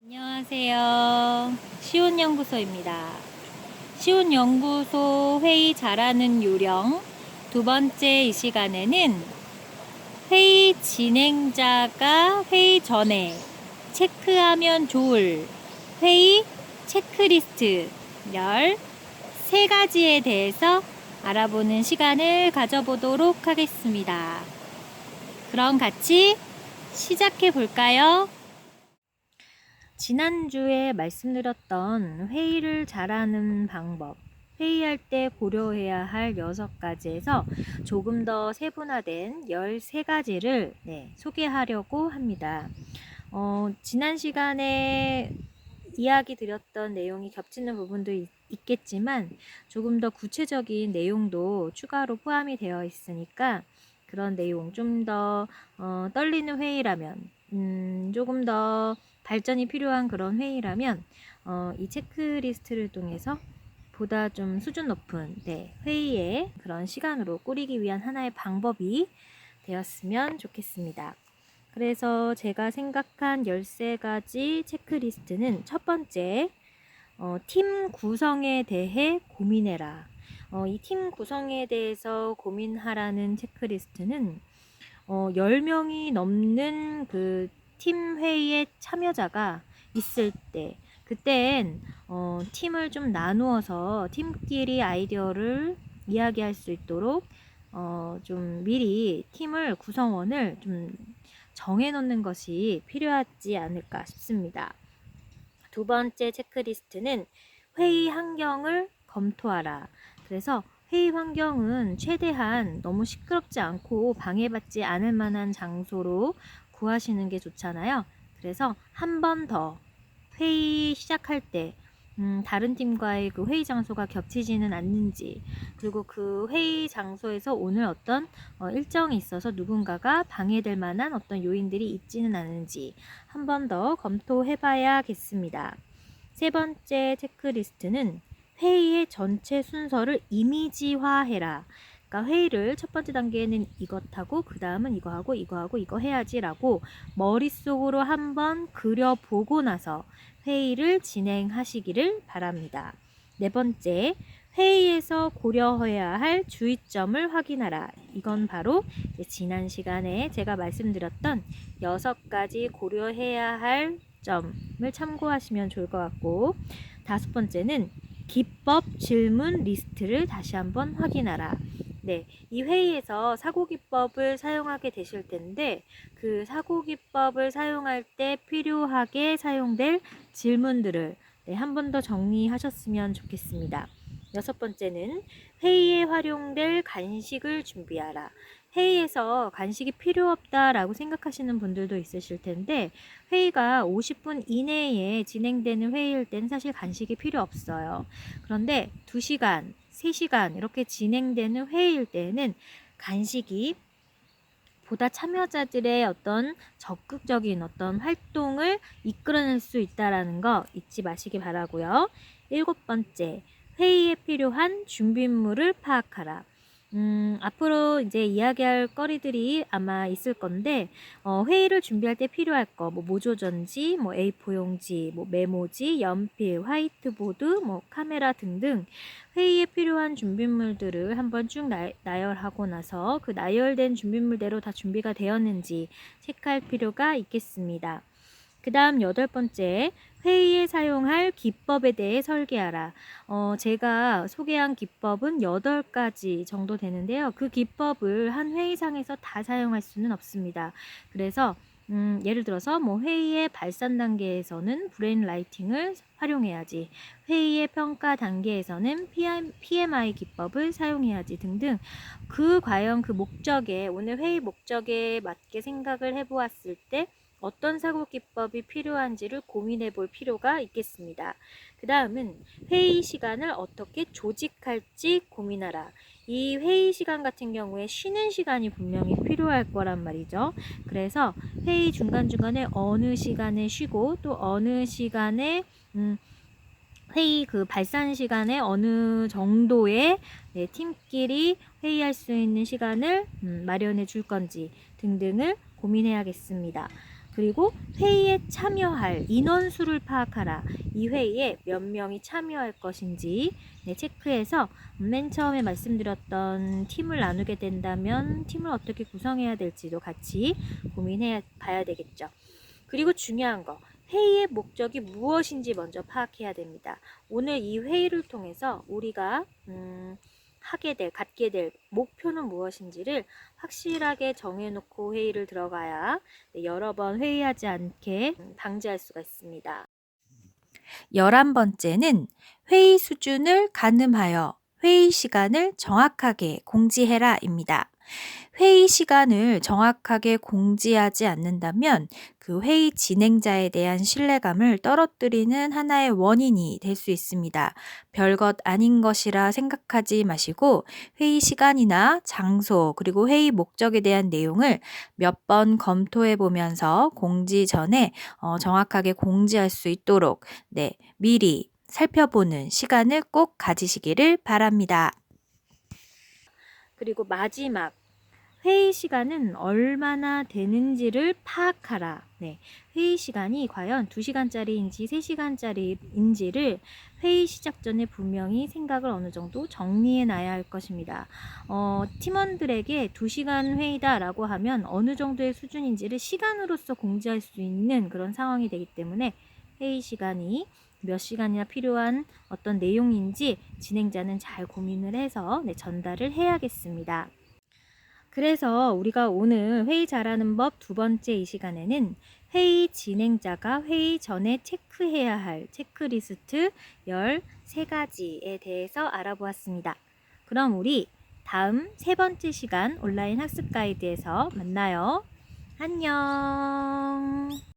안녕하세요. 시온연구소입니다. 시온연구소 회의 잘하는 요령 두 번째 이 시간에는 회의 진행자가 회의 전에 체크하면 좋을 회의 체크리스트 13가지에 대해서 알아보는 시간을 가져보도록 하겠습니다. 그럼 같이 시작해 볼까요? 지난주에 말씀드렸던 회의를 잘하는 방법, 회의할 때 고려해야 할 6가지에서 조금 더 세분화된 13가지를 소개하려고 합니다. 지난 시간에 이야기 드렸던 내용이 겹치는 부분도 있겠지만 조금 더 구체적인 내용도 추가로 포함이 되어 있으니까 그런 내용 좀 더 떨리는 회의라면 조금 더 발전이 필요한 그런 회의라면 이 체크리스트를 통해서 보다 좀 수준 높은 회의의 그런 시간으로 꾸리기 위한 하나의 방법이 되었으면 좋겠습니다. 그래서 제가 생각한 13가지 체크리스트는 첫 번째, 팀 구성에 대해 고민해라. 이 팀 구성에 대해서 고민하라는 체크리스트는 10명이 넘는 그 팀 회의에 참여자가 있을 때 그땐 팀을 좀 나누어서 팀끼리 아이디어를 이야기할 수 있도록 좀 미리 팀을 구성원을 좀 정해놓는 것이 필요하지 않을까 싶습니다. 두 번째 체크리스트는 회의 환경을 검토하라. 그래서 회의 환경은 최대한 너무 시끄럽지 않고 방해받지 않을 만한 장소로 구하시는 게 좋잖아요. 그래서 한 번 더 회의 시작할 때 다른 팀과의 그 회의 장소가 겹치지는 않는지, 그리고 그 회의 장소에서 오늘 어떤 일정이 있어서 누군가가 방해될 만한 어떤 요인들이 있지는 않은지 한 번 더 검토해 봐야겠습니다. 세 번째 체크리스트는 회의의 전체 순서를 이미지화해라. 그러니까 회의를 첫 번째 단계에는 이것하고 그 다음은 이거하고 이거하고 이거 해야지 라고 머릿속으로 한번 그려보고 나서 회의를 진행하시기를 바랍니다. 네 번째, 회의에서 고려해야 할 주의점을 확인하라. 이건 바로 지난 시간에 제가 말씀드렸던 6가지 고려해야 할 점을 참고하시면 좋을 것 같고, 다섯 번째는 기법 질문 리스트를 다시 한번 확인하라. 이 회의에서 사고기법을 사용하게 되실 텐데 그 사고기법을 사용할 때 필요하게 사용될 질문들을 한 번 더 정리하셨으면 좋겠습니다. 여섯 번째는 회의에 활용될 간식을 준비하라. 회의에서 간식이 필요 없다라고 생각하시는 분들도 있으실 텐데 회의가 50분 이내에 진행되는 회의일 땐 사실 간식이 필요 없어요. 그런데 2시간, 3시간 이렇게 진행되는 회의일 때는 간식이 보다 참여자들의 어떤 적극적인 어떤 활동을 이끌어낼 수 있다는 거 잊지 마시기 바라고요. 7번째, 회의에 필요한 준비물을 파악하라. 앞으로 이제 이야기할 거리들이 아마 있을 건데 회의를 준비할 때 필요할 거 모조전지, A4 용지, 메모지, 연필, 화이트보드, 카메라 등등 회의에 필요한 준비물들을 한번 쭉 나열하고 나서 그 나열된 준비물대로 다 준비가 되었는지 체크할 필요가 있겠습니다. 그 다음 8번째, 회의에 사용할 기법에 대해 설계하라. 제가 소개한 기법은 8가지 정도 되는데요. 그 기법을 한 회의상에서 다 사용할 수는 없습니다. 그래서 예를 들어서 회의의 발산 단계에서는 브레인 라이팅을 활용해야지, 회의의 평가 단계에서는 PMI 기법을 사용해야지 등등 과연 그 목적에, 오늘 회의 목적에 맞게 생각을 해보았을 때 어떤 사고기법이 필요한지를 고민해 볼 필요가 있겠습니다. 그 다음은 회의 시간을 어떻게 조직할지 고민하라. 이 회의 시간 같은 경우에 쉬는 시간이 분명히 필요할 거란 말이죠. 그래서 회의 중간중간에 어느 시간에 쉬고 또 어느 시간에 회의 그 발산 시간에 어느 정도의 팀끼리 회의할 수 있는 시간을 마련해 줄 건지 등등을 고민해야겠습니다. 그리고 회의에 참여할 인원수를 파악하라. 이 회의에 몇 명이 참여할 것인지 체크해서 맨 처음에 말씀드렸던 팀을 나누게 된다면 팀을 어떻게 구성해야 될지도 같이 고민해 봐야 되겠죠. 그리고 중요한 거, 회의의 목적이 무엇인지 먼저 파악해야 됩니다. 오늘 이 회의를 통해서 우리가 갖게 될 목표는 무엇인지를 확실하게 정해놓고 회의를 들어가야 여러 번 회의하지 않게 방지할 수가 있습니다. 11번째는 회의 수준을 가늠하여 회의 시간을 정확하게 공지해라입니다. 회의 시간을 정확하게 공지하지 않는다면 그 회의 진행자에 대한 신뢰감을 떨어뜨리는 하나의 원인이 될 수 있습니다. 별것 아닌 것이라 생각하지 마시고 회의 시간이나 장소 그리고 회의 목적에 대한 내용을 몇 번 검토해 보면서 공지 전에 정확하게 공지할 수 있도록 미리 살펴보는 시간을 꼭 가지시기를 바랍니다. 그리고 마지막, 회의 시간은 얼마나 되는지를 파악하라. 회의 시간이 과연 2시간짜리인지 3시간짜리인지를 회의 시작 전에 분명히 생각을 어느 정도 정리해 놔야 할 것입니다. 팀원들에게 2시간 회의다라고 하면 어느 정도의 수준인지를 시간으로서 공지할 수 있는 그런 상황이 되기 때문에 회의 시간이 몇 시간이나 필요한 어떤 내용인지 진행자는 잘 고민을 해서 전달을 해야겠습니다. 그래서 우리가 오늘 회의 잘하는 법 2번째 이 시간에는 회의 진행자가 회의 전에 체크해야 할 체크리스트 13가지에 대해서 알아보았습니다. 그럼 우리 다음 3번째 시간 온라인 학습 가이드에서 만나요. 안녕.